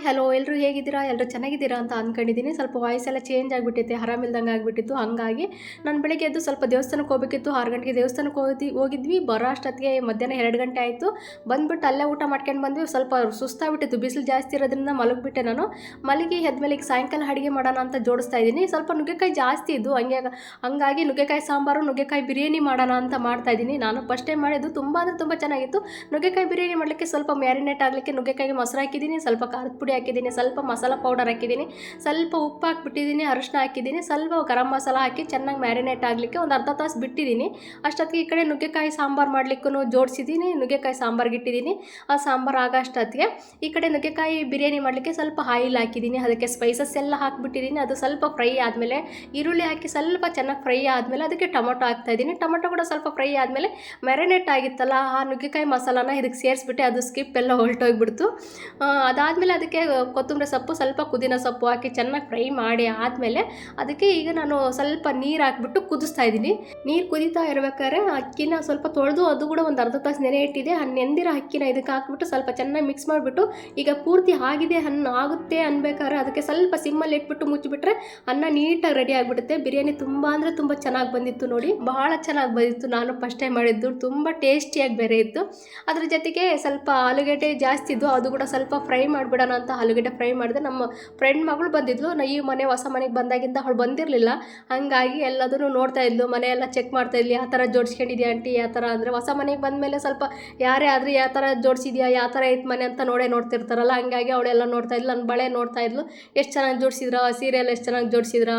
Hello ಎಲ್ಲರೂ ಹೇಗಿದ್ದೀರಾ? ಎಲ್ಲರೂ ಚೆನ್ನಾಗಿದ್ದೀರಾ ಅಂತ ಅಂದ್ಕೊಂಡಿದ್ದೀನಿ. ಸ್ವಲ್ಪ ವಾಯ್ಸ್ ಎಲ್ಲ ಚೇಂಜ್ ಆಗಿಬಿಟ್ಟಿತ್ತು, ಆರಾಮಿಲ್ದಂಗೆ ಆಗಿಬಿಟ್ಟಿತ್ತು. ಹಾಗಾಗಿ ನಾನು ಬೆಳಗ್ಗೆ ಎದ್ದು ಸ್ವಲ್ಪ ದೇವಸ್ಥಾನಕ್ಕೆ ಹೋಗಬೇಕಿತ್ತು. 6 ಗಂಟೆಗೆ ದೇವಸ್ಥಾನಕ್ಕೆ ಹೋಗಿದ್ವಿ. ಬರೋ ಅಷ್ಟೊತ್ತಿಗೆ ಮಧ್ಯಾಹ್ನ 2 ಗಂಟೆ ಆಯಿತು. ಬಂದುಬಿಟ್ಟು ಅಲ್ಲೇ ಊಟ ಮಾಡ್ಕೊಂಡು ಬಂದ್ವಿ. ಸ್ವಲ್ಪ ಸುಸ್ತಾಗ್ಬಿಟ್ಟಿತ್ತು, ಬಿಸಿಲು ಜಾಸ್ತಿ ಇರೋದ್ರಿಂದ ಮಲಗಿಬಿಟ್ಟೆ ನಾನು. ಮಲಗಿ ಎದ್ಮೇಲೆ ಈಗ ಸಾಯಂಕಾಲ ಅಡುಗೆ ಮಾಡೋಣ ಅಂತ ಜೋಡಿಸ್ತಾ ಇದ್ದೀನಿ. ಸ್ವಲ್ಪ ನುಗ್ಗೆಕಾಯಿ ಜಾಸ್ತಿ ಇದ್ದು ಹಂಗಾಗಿ ನುಗ್ಗೆಕಾಯಿ ಸಾಂಬಾರು, ನುಗ್ಗೆಕಾಯಿ ಬಿರಿಯಾನಿ ಮಾಡೋಣ ಅಂತ ಮಾಡ್ತಾಯಿದ್ದೀನಿ. ನಾನು ಫಸ್ಟ್ ಟೈಮ್ ಮಾಡಿದ್ದು, ತುಂಬ ಅಂದರೆ ತುಂಬ ಚೆನ್ನಾಗಿತ್ತು. ನುಗ್ಗೆಕಾಯಿ ಬಿರಿಯಾನಿ ಮಾಡಲಿಕ್ಕೆ ಸ್ವಲ್ಪ ಮ್ಯಾರಿನೇಟ್ ಆಗಲಿಕ್ಕೆ ನುಗ್ಗೆಕಾಯಿಗೆ ಮೊಸರು ಹಾಕಿದ್ದೀನಿ, ಸ್ವಲ್ಪ ಖಾರದ ಪುಡಿ ಹಾಕಿದ್ದೀನಿ, ಸ್ವಲ್ಪ ಮಸಾಲ ಪೌಡರ್ ಹಾಕಿದ್ದೀನಿ, ಸ್ವಲ್ಪ ಉಪ್ಪು ಹಾಕಿಬಿಟ್ಟಿದ್ದೀನಿ, ಅರಿಶಿನ ಹಾಕಿದ್ದೀನಿ, ಸ್ವಲ್ಪ ಗರಂ ಮಸಾಲ ಹಾಕಿ ಚೆನ್ನಾಗಿ ಮ್ಯಾರಿನೇಟ್ ಆಗಲಿಕ್ಕೆ ಒಂದು ಅರ್ಧ ತಾಸು ಬಿಟ್ಟಿದ್ದೀನಿ. ಅಷ್ಟೊತ್ತಿಗೆ ಈ ಕಡೆ ನುಗ್ಗೆಕಾಯಿ ಸಾಂಬಾರು ಮಾಡಲಿಕ್ಕೂ ಜೋಡಿಸಿದ್ದೀನಿ, ನುಗ್ಗೆಕಾಯಿ ಸಾಂಬಾರಿಗೆ ಇಟ್ಟಿದ್ದೀನಿ. ಆ ಸಾಂಬಾರು ಆಗೋ ಅಷ್ಟೊತ್ತಿಗೆ ಈ ಕಡೆ ನುಗ್ಗೆಕಾಯಿ ಬಿರಿಯಾನಿ ಮಾಡಲಿಕ್ಕೆ ಸ್ವಲ್ಪ ಆಯಿಲ್ ಹಾಕಿದ್ದೀನಿ, ಅದಕ್ಕೆ ಸ್ಪೈಸಸ್ ಎಲ್ಲ ಹಾಕಿಬಿಟ್ಟಿದ್ದೀನಿ. ಅದು ಸ್ವಲ್ಪ ಫ್ರೈ ಆದಮೇಲೆ ಈರುಳ್ಳಿ ಹಾಕಿ ಸ್ವಲ್ಪ ಚೆನ್ನಾಗಿ ಫ್ರೈ ಆದಮೇಲೆ ಅದಕ್ಕೆ ಟೊಮೊಟೊ ಹಾಕ್ತಾಯಿದ್ದೀನಿ. ಟೊಮೊಟೊ ಕೂಡ ಸ್ವಲ್ಪ ಫ್ರೈ ಆದಮೇಲೆ ಮ್ಯಾರಿನೇಟ್ ಆಗಿತ್ತಲ್ಲ ಆ ನುಗ್ಗೆಕಾಯಿ ಮಸಾಲಾನ ಇದಕ್ಕೆ ಸೇರಿಸ್ಬಿಟ್ಟು ಅದು ಸ್ಕಿಪ್ ಎಲ್ಲ ಹೊರಟೋಗ್ಬಿಡ್ತು. ಅದಾದಮೇಲೆ ಅದಕ್ಕೆ ಕೊತ್ತಂಬರಿ ಸೊಪ್ಪು, ಸ್ವಲ್ಪ ಪುದೀನ ಸೊಪ್ಪು ಹಾಕಿ ಚೆನ್ನಾಗಿ ಫ್ರೈ ಮಾಡಿ ಆದಮೇಲೆ ಅದಕ್ಕೆ ಈಗ ನಾನು ಸ್ವಲ್ಪ ನೀರು ಹಾಕ್ಬಿಟ್ಟು ಕುದಿಸ್ತಾ ಇದ್ದೀನಿ. ನೀರು ಕುದೀತಾ ಇರ್ಬೇಕಾದ್ರೆ ಅಕ್ಕಿನ ಸ್ವಲ್ಪ ತೊಳೆದು ಅದು ಕೂಡ ಒಂದು ಅರ್ಧ ತಾಸು ನೆನೆ ಇಟ್ಟಿದೆ. ಆ ನೆಂದಿರೋ ಅಕ್ಕಿನ ಇದಕ್ಕೆ ಹಾಕ್ಬಿಟ್ಟು ಸ್ವಲ್ಪ ಚೆನ್ನಾಗಿ ಮಿಕ್ಸ್ ಮಾಡಿಬಿಟ್ಟು ಈಗ ಪೂರ್ತಿ ಆಗುತ್ತೆ ಅನ್ಬೇಕಾದ್ರೆ ಅದಕ್ಕೆ ಸ್ವಲ್ಪ ಸಿಮ್ಮಲ್ಲಿ ಇಟ್ಬಿಟ್ಟು ಮುಚ್ಚಿಬಿಟ್ರೆ ಅನ್ನ ನೀಟಾಗಿ ರೆಡಿ ಆಗಿಬಿಡುತ್ತೆ. ಬಿರಿಯಾನಿ ತುಂಬ ಅಂದರೆ ತುಂಬ ಚೆನ್ನಾಗಿ ಬಂದಿತ್ತು ನೋಡಿ, ಬಹಳ ಚೆನ್ನಾಗಿ ಬಂದಿತ್ತು. ನಾನು ಫಸ್ಟ್ ಟೈಮ್ ಮಾಡಿದ್ದು, ತುಂಬ ಟೇಸ್ಟಿಯಾಗಿ ಬೇರೆ ಇತ್ತು. ಅದ್ರ ಜೊತೆಗೆ ಸ್ವಲ್ಪ ಆಲೂಗಡ್ಡೆ ಜಾಸ್ತಿ ಇದ್ದು ಅದು ಕೂಡ ಸ್ವಲ್ಪ ಫ್ರೈ ಮಾಡಿಬಿಡೋಣ ಅಂತ ಆಲೂಗಡ್ಡೆ ಫ್ರೈ ಮಾಡಿದೆ. ನಮ್ಮ ಫ್ರೆಂಡ್ ಮಗಳು ಬಂದಿದ್ಲು, ಈ ಮನೆ ಹೊಸ ಮನೆಗೆ ಬಂದಾಗಿಂದ ಅವಳು ಬಂದಿರಲಿಲ್ಲ. ಹಾಗಾಗಿ ಎಲ್ಲದನ್ನು ನೋಡ್ತಾ ಇದ್ಲು, ಮನೆಯೆಲ್ಲ ಚೆಕ್ ಮಾಡ್ತಾ ಇದ್ಲಿ, ಯಾವ ಥರ ಜೋಡಿಸ್ಕೊಂಡಿದ್ಯಾ ಆಂಟಿ, ಯಾವ ಥರ ಅಂದರೆ ಹೊಸ ಮನೆಗೆ ಬಂದಮೇಲೆ ಸ್ವಲ್ಪ ಯಾರೇ ಆದರೂ ಯಾವ ಥರ ಜೋಡಿಸಿದ್ಯಾ, ಯಾವ ಥರ ಐತೆ ಮನೆ ಅಂತ ನೋಡ್ತಿರ್ತಾರಲ್ಲ. ಹಂಗಾಗಿ ಅವಳೆಲ್ಲ ನೋಡ್ತಾ ಇದ್ಲು, ನನ್ನ ಬಳೆ ನೋಡ್ತಾ ಇದ್ಲು, ಎಷ್ಟು ಚೆನ್ನಾಗಿ ಜೋಡಿಸಿದ್ರ, ಸೀರೆ ಎಲ್ಲ ಎಷ್ಟು ಚೆನ್ನಾಗಿ ಜೋಡಿಸಿದ್ರ,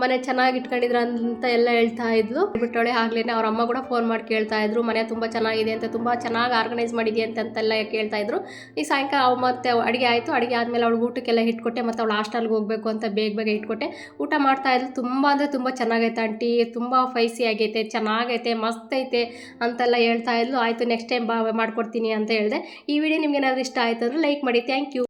ಮನೆ ಚೆನ್ನಾಗಿ ಇಟ್ಕೊಂಡಿದ್ರ ಅಂತ ಎಲ್ಲ ಹೇಳ್ತಾ ಇದ್ಲು. ಬಿಟ್ಟೊಳೆ ಆಗ್ಲೇನೆ ಅವ್ರ ಅಮ್ಮ ಕೂಡ ಫೋನ್ ಮಾಡಿ ಕೇಳ್ತಾ ಇದ್ರು, ಮನೆ ತುಂಬ ಚೆನ್ನಾಗಿದೆ ಅಂತ, ತುಂಬ ಚೆನ್ನಾಗಿ ಆರ್ಗನೈಸ್ ಮಾಡಿದೆ ಅಂತೆಲ್ಲ ಕೇಳ್ತಾ ಇದ್ರು. ಈ ಸಾಯಂಕಾಲ ಮತ್ತೆ ಅಡುಗೆ ಆಯಿತು. ಅಡುಗೆ ಆದಮೇಲೆ ಅವಳು ಊಟಕ್ಕೆಲ್ಲ ಇಟ್ಕೊಟ್ಟೆ, ಮತ್ತು ಅವಳು ಹಾಸ್ಟೆಲ್ಗೆ ಹೋಗಬೇಕು ಅಂತ ಬೇಗ ಇಟ್ಕೊಟ್ಟೆ. ಊಟ ಮಾಡ್ತಾ ಇದ್ಲು. ತುಂಬ ಅಂದರೆ ತುಂಬ ಚೆನ್ನಾಗೈತೆ ಆಂಟಿ, ತುಂಬ ಫೈಸಿ ಆಗೈತೆ, ಚೆನ್ನಾಗೈತೆ, ಮಸ್ತ್ ಐತೆ ಅಂತೆಲ್ಲ ಹೇಳ್ತಾ ಇದ್ಲು. ಆಯಿತು ನೆಕ್ಸ್ಟ್ ಟೈಮ್ ಮಾಡಿಕೊಡ್ತೀನಿ ಅಂತ ಹೇಳಿದೆ. ಈ ವಿಡಿಯೋ ನಿಮ್ಗೆ ಏನಾದರೂ ಇಷ್ಟ ಆಯಿತು ಅಂದರೆ ಲೈಕ್ ಮಾಡಿ. Thank you.